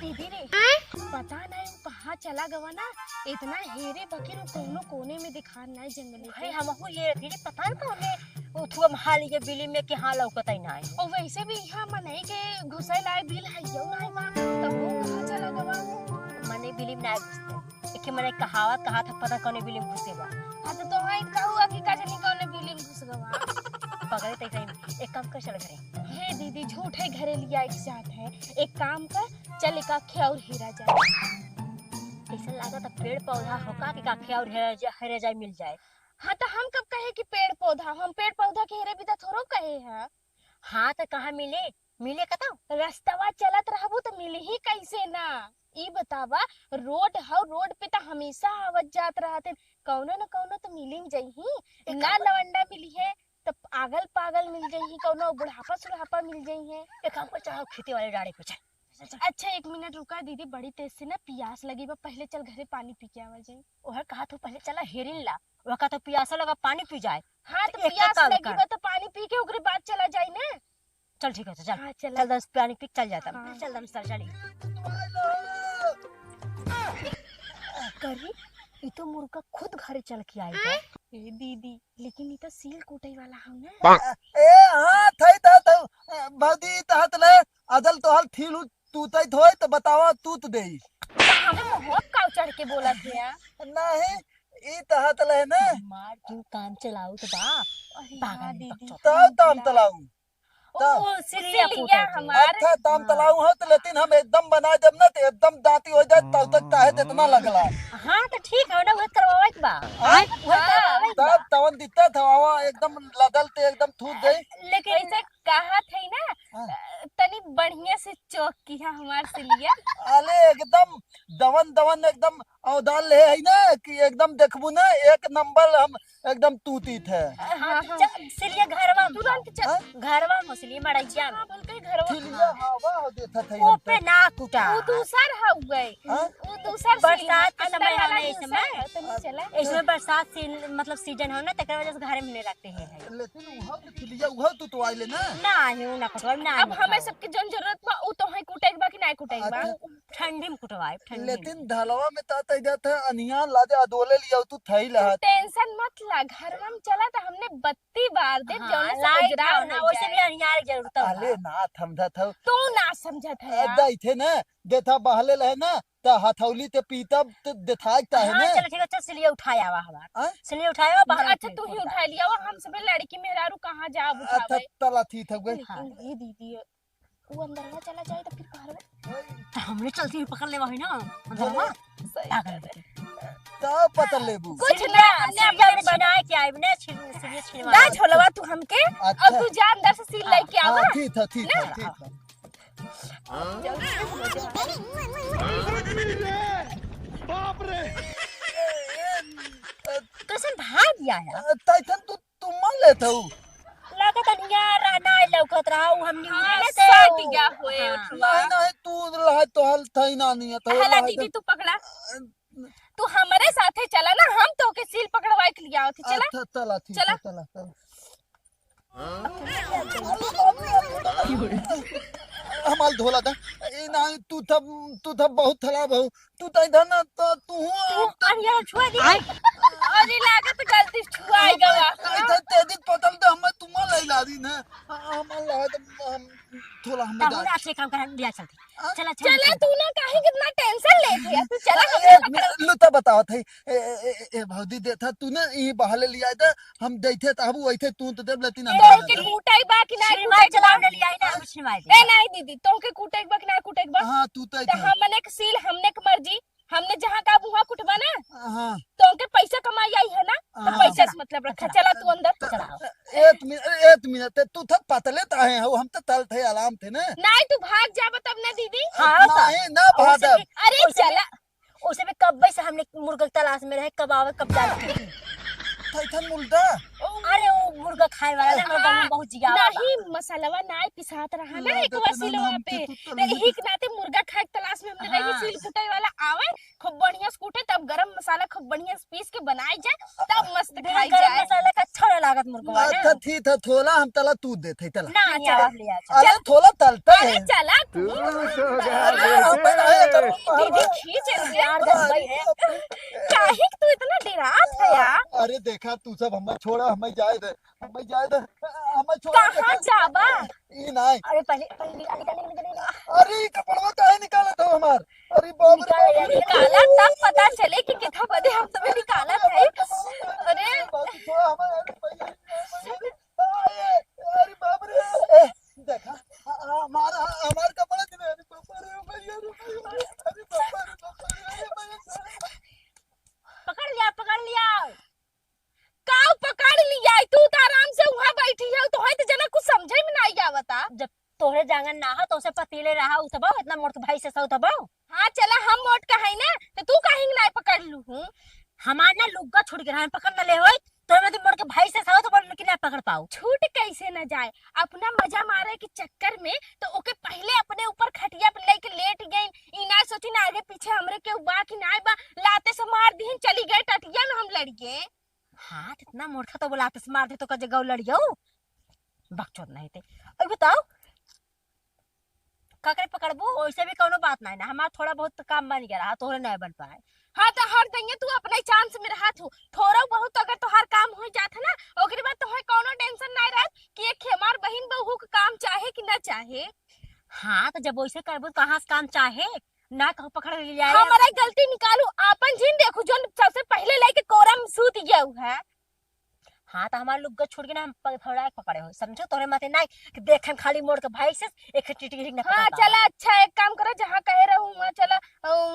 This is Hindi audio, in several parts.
दीदी रे पता नहीं कहाँ चला गवा ना। इतना हेरे बकीर कोनो कोने में दिखा नहीं जंगली है। हमहु ये फिर पता न कौने उठुआ हाली के बिली में के हां लौकतै ना। और वैसे भी यहाँ मनई के घुसे लाए बिल है यो नहीं बा तब वो कहाँ चला गवा। मने बिली में ना घुसते एके मने कहावत कहा था पता कौने बिली में घुसे बा। हां तो है कहूआ कि का जनी कौने बिल में घुस गवा। पकड़े तै कहीं एक काम कर चल घरे। हे दीदी झूठे घरे लिया एक साथ है। एक काम कर चल एक आखे और हीरा जाए। ऐसा लगा था पेड़ पौधा होका के काखे और हेरे जाए मिल जाए। हाँ तो हम कब कहे कि पेड़ पौधा हम पेड़ पौधा के हेरे भी तो थोड़ो कहे हैं। हाँ तो कहाँ मिले मिले कता रास्तावा चलत रहबो तो मिले ही कैसे ना। ई बतावा रोड है रोड पे तो हमेशा आवत जात रहते कौनो न कौनो तो मिल जाही ना। लवंडा मिली है तो आगल पागल मिल जाही कौनो बुढ़ापा सुढ़ापा मिल जाही है। एक काम कर चढ़ाओ खेती वाले डाड़े पे चल। अच्छा एक मिनट रुका दीदी बड़ी तेज से ना प्यास लगी बा पहले चल घरे पानी पी के आवा जाए। ओहर कहा तो पहले चला हेरिन ला वह का तो प्यासा लगा पानी पी जाए। हाँ तो प्यास लगी बा तो पानी पी के ओकरे बाद चला जाए ना। चल ठीक है चल। हाँ, चल 10 पानी पी चल जाता। हाँ। चल दम सर चली करी ये तो मुर्गा खुद घरे चल के आई है। ए दीदी लेकिन ये तो सील कूटे वाला हम ना। ए हां थई त भौदी तहत ले अदल तो हल थीलू तू तई थोय तो बतावा तू तो देई हमें बहुत काव चढ़ के बोला थे यार। नहीं ई तहत ले ना मार तू काम चलाऊ तो बा हाँ दीदी तब तम तलाऊ ओ सिलिया सिलिया हमार अच्छा तम तलाऊ हो तो लेकिन हम एकदम बना जब ना तो एकदम दांती हो जाए तब तक काहे इतना लगला। हां तो ठीक है ना वो करवावे के बा। तब तवन दित्ता था एकदम लगल ते एकदम थूक गई। लेकिन ऐसे कहा थे ना तनी बढ़िया से चौक किया हमार सिलिया। अरे एकदम दवन दवन एकदम औदाल ले है ना कि एकदम देखबू ना एक नंबर हम एकदम तूती थे। हां चल सिलिया घरवा तुरंत चल घरवा मछली मड़ैया हाँ बोल के घरवा थिलिया हवा हो देता था ओ पे ना कुटा वो दूसर हो गई वो दूसर बरसात के समय है ना इस समय तनी चला इसमें बरसात मतलब सीजन हो ना तकर वजह से घरे में नहीं रखते हैं। लेकिन वहां पे थिलिया वहां तू आइले ना ना ही ना कटवाई ना। अब हमें सबके जन जरूरत बा उ तो है कुटे के बा कि नहीं कुटे के बा। ठंडी में कुटवाई ठंडी लेकिन ढलवा में ता तई जाता अनिया लादे अदोले लिया तू थई लहा। टेंशन मत ला घरवा में चला तो हमने बत्ती बार दे जौन से लाइट उजरा ना वैसे भी अनियार की जरूरत है। अरे ना थमदा था तू ना समझत है यार। अदा इथे ना देथा बहले लहे ना त हथौली ते पीता ते देखाता है हां ना। चल ठीक है चल सिलिया उठाया आवा हमार हाँ? सिलिया उठाया बाहर। अच्छा तू ही उठा लिया वो हम सब लड़की मेहरारू कहां जा अच्छा उठावे। तला थी था गई लेकिन ये दीदी वो अंदरवा चला जाए तो फिर कहरवा तो हमने चलती हुई पकड़ ले वही ना अंदरवा पागल तब पता लेबू। कुछ ना हमने अपने बनाए के आई ने सिलिया छिलवा ना झोलवा तू हमके अच्छा। अब तू जा अंदर से सील लेके आवा। हां ठीक था ठीक था ठीक था। बाप रे कैसे भाग गया है तैथन तू मान लेत हूं लागत अनियार ना लौकत रहा हमनी हाँ, से सट गया होए उठवा। नहीं नहीं तू लहा तो हल थई ना नहीं तो हला दीदी तू पकड़ा तू हमारे साथे चला ना हम तो के सील पकड़वाए के लिया थी चला। अच्छा चला ठीक चला। चला चला हमाल धोला था ए ना तू तब बहुत खराब हो तू त इधर ना तो तू अनियार छुआ दी अरे लागत गलती छुआई गवा। इधर तेजी पतल तो हम तुम ले ला दी ना हम ला हम थोड़ा हम तब ना अच्छे काम कर लिया चलते चला चला तू ना काहे कितना टेंशन ले थे तू चला हमने पकड़। लुता बताओ थे ए भौदी देथा तू ना ई बहले लिया था हम देथे तब वैथे तू तो देब लेती ना तो के कूटाई बा कि ना छिलवाई चला ले लिया ना छिलवाई ए नहीं दीदी तो के कूटाई बा कि ना कूटाई बा। हां तू तो तो हमने के सील हमने के मर्जी हमने जहां का वहां कुटबा ना हां तो के पैसा कमाई आई है ना तो हाँ। पैसा से मतलब रखा। चला तू अंदर चला एक मिनट तू थक पतले तो आए हो हम तो तल थे आराम थे ना नहीं तू भाग जाबा तब ना दीदी। हां नहीं ना भादब अरे चला उसे भी कब से हमने मुर्गा की तलाश में रहे कब आवे कब जाए खैथन मुर्गा। अरे वो मुर्गा खाए वाला ना हमरा गांव में बहुत जिगावा बा। नहीं मसालावा नाय पिसात रहा ना एक लागत वसीलवा ना पे हमके तो रही के नाते मुर्गा खाए के तलाश में हमने रही सील कुटाई वाला आवे खूब बढ़िया से कूटे तब गरम मसाला खूब बढ़िया से पीस के बनाई जाए तब मस्त बिना खाई गरम जाए। मसाला का अच्छा ना लागत मुर्गा अच्छा ना। थी था थोला हम तला तू देते तला। ना चला लिया अरे थोला तलता अरे है। चला तू तू तो गया दीदी बेटे। खींच रही यार है दस भाई है। काहे कि तू इतना डरात है यार। अरे देखा तू सब हमें छोड़ा हमें जाए दे हमें छोड़ा कहाँ जाबा ई नहीं। अरे पहले निकाल अरे ई कपड़वा काहे निकाला था हमार। अरे बाप रे निकाल यार, निकाला तब पता चले कि कितना बदे हम तुम्हें निकाला था। अरे छोड़ा हमें। अरे बाप रे देखा हमारा हमार कपड़ा दिले। अरे बाप रे अरे बाप रे पकड़ लिया काऊ पकड़ लिया तू तो आराम से वहां बैठी है तो है तो जना कुछ समझे में नहीं आवता। जब तोहरे जांगन ना हो तो उसे पतीले रहा उतबा इतना मोट भाई से उतबा हाँ चला हम मोट का है ना तो तू कहीं नहीं पकड़ लू हूँ। हमार ना लुग्गा छूट गया हम पकड़ न ले होई तो मैं मोट के भाई से तो बोल लेकिन ना पकड़ पाऊ। छूट कैसे न जाए अपना मजा मारे के चक्कर में तो ओके पहले अपने ऊपर खटिया पे लेके लेट गई इना सोची ना आगे पीछे हमरे के बा कि ना बा लाते से मार दी चली गए टटिया में हम लड़ गए। हाँ इतना मोटा तो बुलाते से मार दे तो कजे गौ लड़ियो बकचोद नहीं थे। अब बताओ काकरे पकड़बू वैसे भी कोनो बात नहीं ना हमारा थोड़ा बहुत काम बन गया रहा तोहरे नहीं बन पाए। हाँ तो हर देंगे तू अपने चांस में रहा तू थोड़ा बहुत अगर तोहार काम हो जाता ना ओकरे बाद तोहे कोनो टेंशन नहीं रहत कि एक हमार बहन बहू का काम चाहे कि ना चाहे। हाँ तो जब वैसे करबू कहाँ से काम चाहे ना कहो पकड़ लिया हमारा गलती निकालू आपन जिन देखू जो सबसे पहले लेके कोरा में सूत गया है। हाँ तो हमारे लोग छोड़ के ना हम थोड़ा पकड़े हो समझो तोरे माथे नहीं कि देख हम खाली मोड़ के भाई से एक टिटी ना हाँ चला अच्छा एक काम करो जहाँ कहे रहूँ वहाँ चला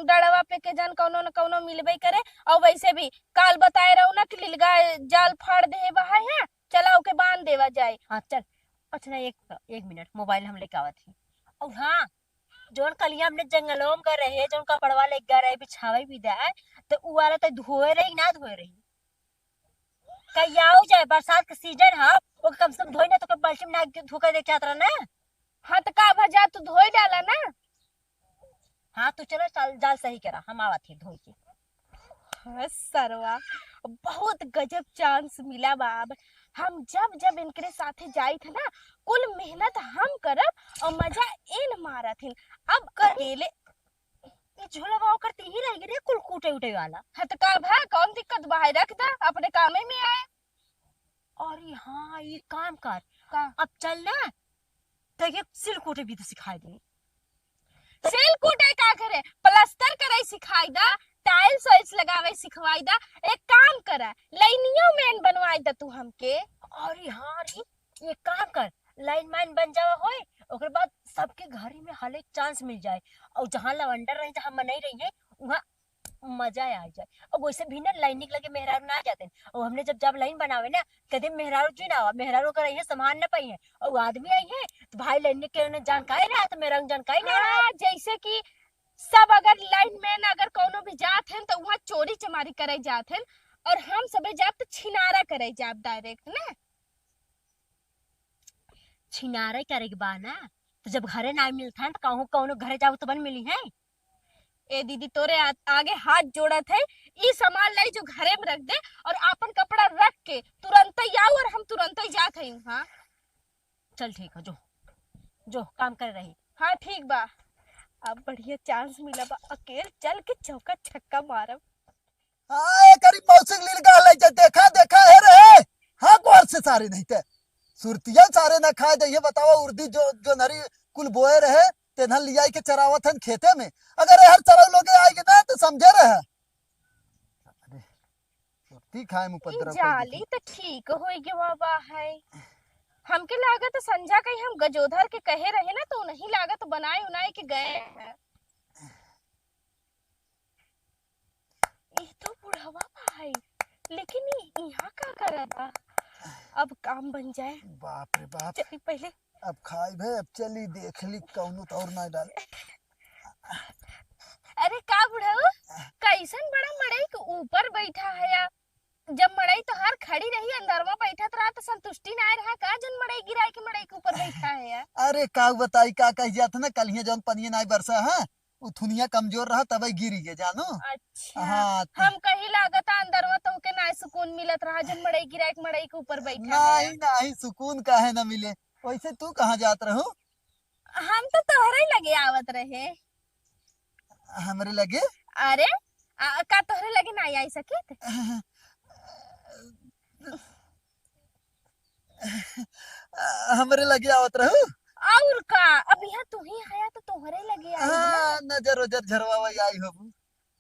डड़वा पे के जान कौनो न कौनो मिलबे करे और वैसे भी काल बताए रहूँ ना कि लिलगा जाल फाड़ दे बहा है चला ओके बांध देवा जाए। हाँ चल अच्छा ना एक मिनट मोबाइल हम लेके आवत थी और हाँ जोन कलिया हमने जंगलों में कर रहे जोन कपड़वा लेके रहे बिछावे भी दे तो उ वाला तो धोए रही ना धोए रही कहिया हो जाए बरसात के सीजन है वो कम से कम धोई ना तो बाल्टी में ना धोकर देख चाहत रहा ना। हाँ तो का भजा तू धोई डाला ना। हाँ तो चलो चल जाल सही करा हम आवा थी धोई के। हाँ, सरवा बहुत गजब चांस मिला बाब हम जब जब इनके साथे जाई थे ना कुल मेहनत हम करब और मजा इन मारा थी अब अकेले ये झोला बाव करती ही रहेगी रे कुल कूटे उटे वाला। हाँ तो का भा कौन दिक्कत बाहर रख दा अपने कामे में आए। अरे हाँ ये काम कर का अब चल ना तो ये सिल कूटे भी तो सिखाई दे। सेल कूटे का करे प्लास्टर करे सिखाई दा टाइल्स वाइल्स लगावे सिखवाई दा एक काम करा लाइनियों मैन बनवाई दा तू हमके। अरे हाँ रे ये काम कर लाइन मैन बन जावा होए ओकर बाद सबके घर में हर एक चांस मिल जाए और जहाँ लवंडर रहे जहाँ मनाई रही है वहाँ मजा आ जाए। और वैसे भी ना लाइनिंग लगे मेहरारू ना आ जाते और हमने जब लाइन बनावे ना कदे मेहरारू जी ना आवा मेहरारू कर रही है सामान ना पाई है और आदमी आई है तो भाई लाइन के जानकारी रहा तो मेरा जानकारी नहीं रहा। जैसे कि सब अगर लाइन मैन अगर कोनो भी जात हैं तो वहाँ चोरी चमारी करे जात हैं और हम सबे जाब तो छिनारा करे जाब डायरेक्ट ना। छिनारे करे के बा ना तो जब घरे ना मिलता है तो कहूँ कौनो घरे जाओ तो बन मिली है। ए दीदी तोरे आगे हाथ जोड़त है ई सामान लाई जो घरे में रख दे और अपन कपड़ा रख के तुरंत ही आओ और हम तुरंत ही जात हई। हाँ चल ठीक है जो जो काम कर रही। हाँ ठीक बा अब बढ़िया चांस मिला बा अकेले चल के चौका छक्का मारब। हाँ एक मौसिक लील का ले देखा देखा है रे। हाँ कौन से सारे नहीं थे सुरतिया सारे ना खा जाइए बताओ उर्दी जो नरी कुल बोए रहे तेना लिया के चरावत हन खेते में अगर हर चरा लोग आएंगे ना तो समझे रहे सुरती खाए मुपद्रव जाली तो ठीक होई के बाबा है हमके लागत संजा कहीं हम गजोधर के कहे रहे ना तो नहीं लागत बनाए उनाए के गए हैं। ये तो बुढ़वा भाई लेकिन यहाँ का करता अब काम बन जाए। बाप रे बाप चली पहले अब खाई भे अब चली देख ली कौनो तो और ना डाल। अरे का बुढ़ऊ कैसन बड़ा मड़ई के ऊपर बैठा है या जब मड़ई तो हर खड़ी रही अंदर में बैठत रहा तो संतुष्टि ना रहा का जन मड़ई गिराए के मड़ई के ऊपर बैठा है यार। अरे का बताई का कह जात ना कलिया जौन पनिया नाई बरसा है उथुनिया कमजोर रहा तब गिरी गे जानो। अच्छा हाँ हम कहीं लागत अंदर में तो के ना सुकून मिलत रहा जन मड़ई गिराए के मड़ई के ऊपर बैठा है। नहीं नहीं सुकून काहे ना मिले। वैसे तू कहाँ जात रहू? हम तो तोहरे ही लगे आवत रहे। हमरे लगे अरे का तोहरे लगे ना आई सके हमरे लगे आवत रहू। और का अब यहाँ तू ही आया तो तोहरे लगे आई ना। हाँ नजर उजर झरवा आई हो।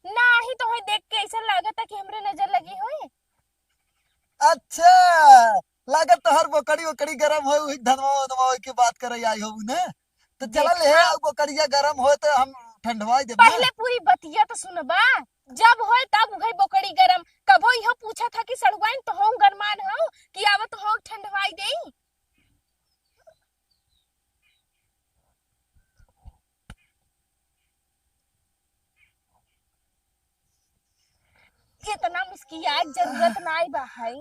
नाही तो है देख के ऐसा लागत कि हमरे नजर लगी होए। अच्छा लागत तो हर बोकड़ी वोकड़ी गरम हो धनवा वनवा की बात करे आई हो ने तो चला ले देखा। बोकड़िया गरम हो तो हम ठंडवा दे। पहले पूरी बतिया तो सुनबा जब होए तब उहे बोकड़ी गरम कबो इहो पूछा था कि सड़ुआइन तो हों गरमान हो कि आवत हो ठंडवाई देई। इतना मुस्कियात जरूरत नाई बा है।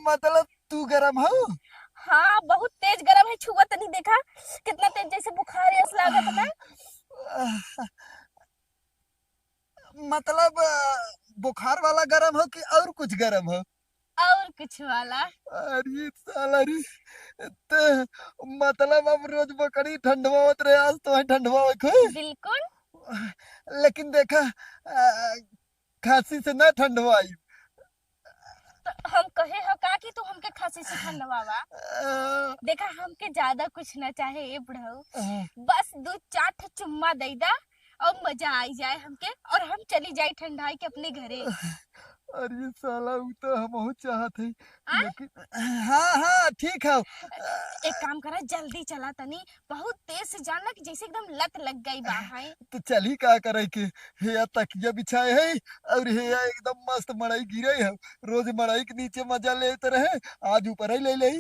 मतलब तू गरम हो? हाँ बहुत तेज गरम है छुआ नहीं देखा कितना तेज जैसे बुखार ऐसा लागत ना। मतलब बुखार वाला गरम हो कि और कुछ गरम हो? और कुछ वाला। अरे साला रे तो मतलब अब रोज बकरी ठंडवावत रहे आज तो ठंडवा खोई। बिल्कुल लेकिन देखा खांसी से ना ठंडवाई। तो हम कहे हो का कि तू हमके खांसी से ठंडवावा। देखा हमके ज्यादा कुछ ना चाहे ए बुढ़ऊ बस 2-4 ठे चुम्मा दे दा और मजा आई जाए हमके और हम चली जाए ठंडाई के अपने घरे। अरे साला वो तो हम चाहत है आ? लेकिन हाँ हाँ ठीक है। एक काम करा जल्दी चला तनी बहुत तेज से जाना कि जैसे एकदम लत लग गई बा है। तो चली का करे के हे तकिया बिछाए है और हे एकदम मस्त मड़ई गिरे है। रोज मड़ई के नीचे मजा लेते रहे आज ऊपर ही ले ले।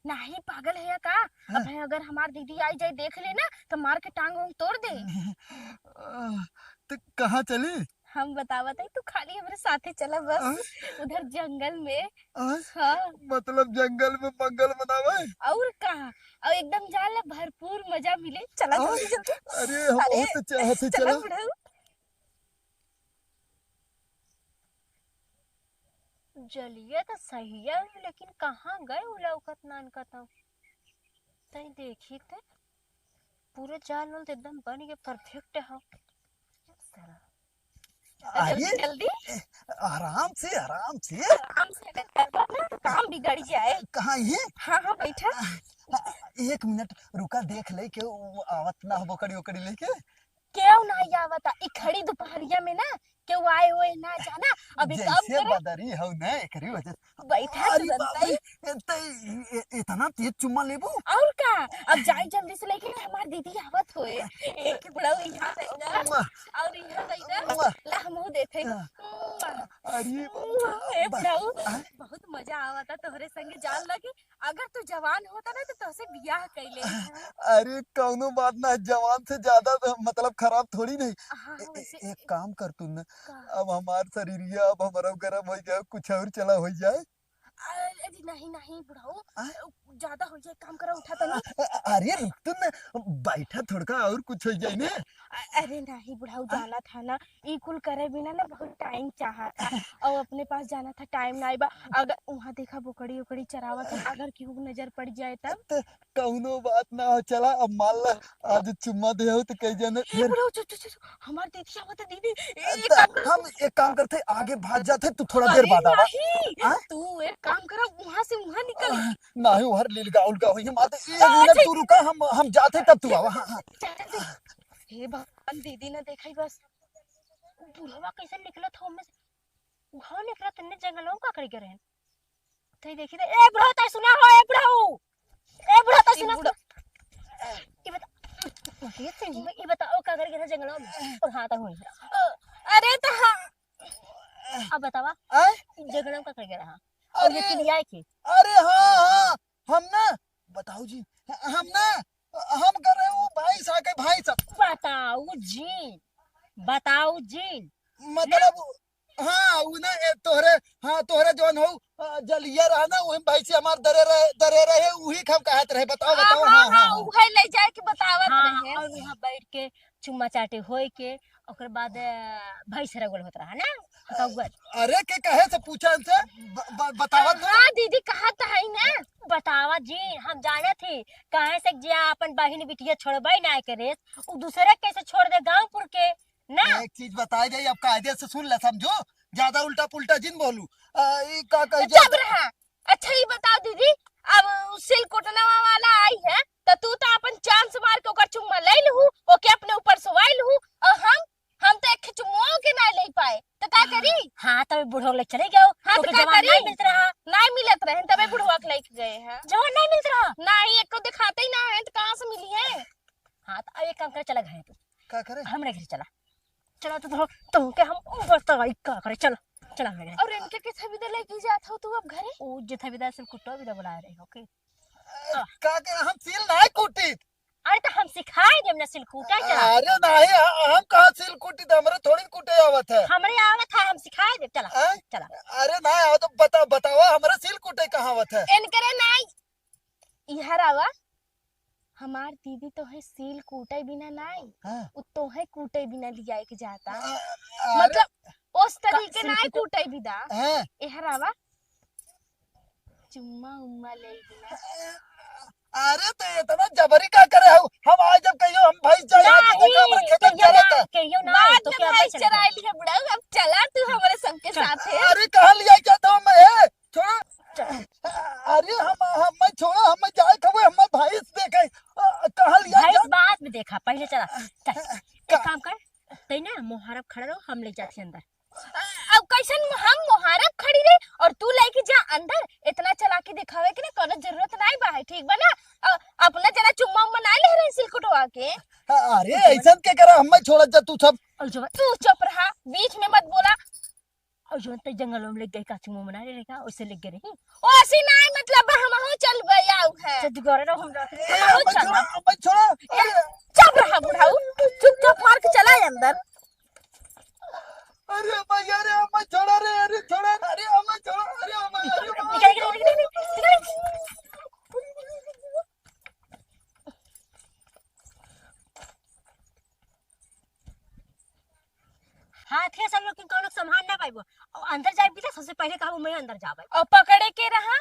नहीं पागल है का अब है अगर हमार दीदी आई जाए देख लेना तो मार के टांग वांग तोड़ दे। तो कहाँ चली? हम बतावत है तू खाली हमारे साथे चला बस उधर जंगल में। आ? हाँ मतलब जंगल में मंगल मनावे? और कहा और एकदम जान ला भरपूर मजा मिले चला आ? जल्दी जल्दी। अरे हम अरे, बहुत चाहते चला चला। बुढ़ऊ। जलिए तो सही है लेकिन कहाँ गए उ लौकत नान का तई देखी थे पूरे जाल वाल तो एकदम बन के परफेक्ट है। आइए जल्दी आराम से आराम से। आराम से अगर करबा ना तो काम बिगड़ जाए। कहाँ ये? हाँ हाँ बैठा। एक मिनट रुका देख ले के वो आवत ना हो बकड़ी उकड़ी लेके। क्यों नहीं आवता ई खड़ी दोपहरिया में ना क्यों आए हुए ना जाना अभी काम जैसे करे बदरी हो ना एकरी वजह। बैठा अरे तुरंत बाप ही। रे इतना तेज चुम्मा लेबू? और का अब जाए जल्दी से लेके हमार दीदी आवत होए एक बड़ा यहाँ देना और यहाँ देना ला हमहू देखे। अरे ए बड़ाऊ बहुत मजा आवता तोहरे संगे जान लगे अगर तू जवान होता ना तो तोसे बियाह कैले। अरे कौनो बात ना जवान से ज्यादा मतलब खराब थोड़ी नहीं। हाँ एक काम कर तू ना का? अब हमार शरीरिया अब हमारा गरम हो जाए कुछ और चला हो जाए। अरे नहीं नहीं बुढ़ाऊ ज्यादा हो जाए काम करा उठा तनी। अरे रुक तू ना बैठा थोड़ा और कुछ हो जाए ना। अरे नहीं बुढ़ाऊ जाना था ना ई कुल करे बिना ना बहुत टाइम चाहा था और अपने पास जाना था टाइम नहीं बा अगर वहाँ देखा बोकड़ी उकड़ी चरावा था अगर केहू नजर पड़ जाए तब। तो कौनो बात ना हो चला अब मान ला आज चुम्मा दे हो तो कह जाना ए फिर बुढ़ाऊ हमार दीदी आवत है दीदी हम एक काम करते आगे भाग जाते तू थोड़ा देर बाद आवा। नहीं तू एक काम करा वहाँ से वहाँ निकल। नहीं हर लीलगा उलगा हुई माते एक मिनट तू रुका हम जाते तब तू आवा। हाँ हाँ हे भगवान दीदी ने देखा ही बस बुढ़वा कैसे निकला था में से वहाँ निकला तन्ने जंगलों का करी करे तो देखी दे ए बुढ़ा ता सुना हो ए बुढ़ा ता सुना ये बता ये बताओ का करे जंगलों में और हां ता हुई अरे तो हाँ अब बतावा जंगलों का करे हां और ये किलिया है की। अरे हाँ हाँ हम ना बताओ जी हम ना हम कर रहे वो भाई साहब बताओ जी मतलब हाँ उन्हें तोहरे, हाँ तोहरे जौन हो जलिया रहा ना वही भाई से हमार दरे रहे वही हम कहत रहे। बताओ बताओ। हाँ हाँ हाँ हाँ उहे ले जाए के बतावत हाँ रहे। और यहाँ बैठ के चुम्मा चाटे होए के ओकर बाद भैंस रगल होत रहा ना कौगल। अरे के कहे से पूछा इनसे बतावत ना। हाँ दीदी कहा तो है ना। बतावा जी हम जाने थी कहे से जे अपन बहिन बिटिया छोड़बे ना के रेस उ दूसरे कैसे छोड़ दे गांवपुर के ना। एक चीज बताई जाए अब कायदे से सुन ले समझो, ज्यादा उल्टा पुल्टा जिन बोलू। ई का कह चुप रहा। अच्छा ये बताओ दीदी, अब सिल कुटना वाला आई है तो तू तो अपन चांस मार के ओकर चुम्मा ले लहू, ओके अपने ऊपर सवाई लहू, और हम तो एक चुम्मा के ना ले पाए तो का करी। हाँ तब बूढ़ो ले चले गयो। हाँ तो तो के का जवान करी, नहीं मिलत रहा। नहीं मिलत रहे तबे बुढ़वा के लेके गए हैं। जवान नहीं मिलत रहा। नहीं एक को दिखाते ही ना है तो कहाँ से मिली है। हाँ तो अब एक काम करे चला घर तू का करे। हमरे घर चला चला तो तुमके हम बताई का करे चलो चला हमरे घर। और इनके किथे भी लेके जात हो तू अब घरे। उ जथा विदा से कुटो विदा बुला रहे हो ओके। का के हम सील नहीं कुटी। अरे तो हम सिखाए देम ना सिलकूटा चला। अरे नहीं हम कहा सील कुटी तो हमरे थोड़ी कुटे आवत है। हमरे आवत था हम सिखाए दे चला हैं? चला। अरे नहीं आओ तो बताओ हमरे सील कुटे कहाँ आवत है। इनकरे नहीं इहर आवा। हमार दीदी तो है सील कूटे बिना नहीं, हाँ। उ तो है कूटे बिना लियाए के जाता। अरे मतलब उस तरीके सील नहीं कूटे- कूटे बिना। हैं? इहर आवा चुम्मा उम्मा ले बिना। अरे तो इतना जबरी का करे हो। हम आज जब कहियो हम भाई जाए हमरे खेत में चला था। कहियो ना बाद तो में क्या भाई चला चराई लिए बुढ़ा, अब चला तू हमारे सबके साथ है। अरे कहाँ लिया क्या था मैं छोड़ो। अरे हम छोड़ो हम जाए खबे हम भाई से देखे कहाँ लिया भाई क्या। बाद में देखा पहले चला चल एक काम कर तई ना मोहरब खड़ा रहो हम ले जाते अंदर। अब कैसन हम मुहारब खड़ी रहे और तू लेके जा अंदर। इतना चला के दिखावे के ना कोनो जरूरत नहीं बा है, ठीक बा ना। अपना जना चुम्मा उम्मा ना ले रहे सिलकुटवा के। अरे ऐसा के करा हम छोड़ जा तू सब। और जो तू चुप रहा, बीच में मत बोला। और जो तई जंगल में ले गई का चुम्मा मना रे का वैसे ले गए रही ओ ऐसी नहीं मतलब हम हो चल गयाऊ है। सद गोरे रहो हम रख हम छोड़ो। अरे चुप रहा बुढ़ाऊ, चुपचाप मार के चला अंदर। अरे भैया अरे हम छोड़ो रे। अरे छोड़ो अरे हम छोड़ो। अरे हम निकल हाथ है सब लोग किन कोनो संभाल ना पाइबो और अंदर जाए भी सबसे पहले कहबो मैं अंदर जाबे। और पकड़े के रहा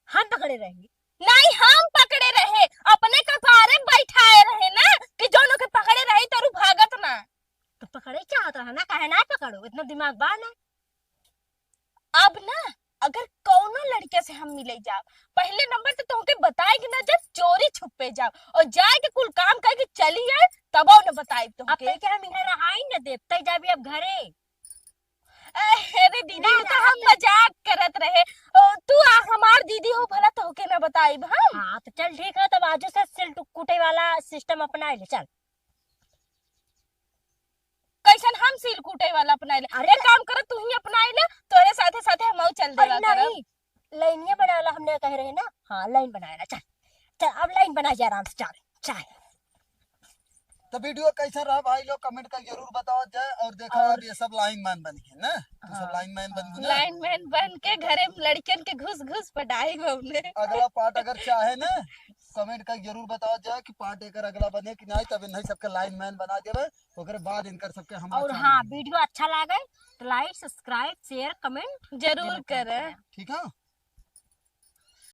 हम पकड़े रहेंगे। नहीं, हम पकड़े रहे अपने कपारे बैठाए रहे ना कि दोनों के पकड़े रहे तो भागत ना। तो पकड़े क्या होता है ना काहे ना पकड़ो इतना दिमाग बा ना। अब ना अगर कौनो लड़के से हम मिले जाओ पहले नंबर तो तुमके बताएगी ना जब चोरी छुपे जाओ और जाए के कुल काम करके चली जाए तब न बताए अब तुमके। तक हम इधर रहाई न देवते जाबी अब घरे। अरे दीदी तो हम मजाक करत रहे। तू हमार दीदी हो भला तो होके ना बताई हम। हाँ तो चल ठीक है तब आजू से सिल कुटे वाला सिस्टम अपना ले चल। कैसन हम सील कूटे वाला अपनाए ले। अरे एक काम कर तू ही अपनाए ले, तोरे साथे साथे हम चल देवा अरे करब। नहीं लाइनिया बनाला हमने कह रहे ना। हाँ लाइन बनाया ना चल चल अब लाइन बना जा आराम से चल चल। तो वीडियो कैसा रहा भाई लोग कमेंट कर जरूर बताओ जाए। और देखो अब ये सब लाइन मैन बन गए ना, तो सब लाइन मैन बन गए ना। लाइनमैन बन के घरे में लड़कियन के घुस घुस पटाई हमने। अगला पार्ट अगर चाहे ना कमेंट कर जरूर बताओ जाए कि पार्ट एकर अगला बने कि नहीं। तब इन्हें सबके लाइन मैन बना देवे ओकरे बाद इनकर सबके हम और हाँ वीडियो अच्छा लगे तो लाइक सब्सक्राइब शेयर कमेंट जरूर करे। ठीक है।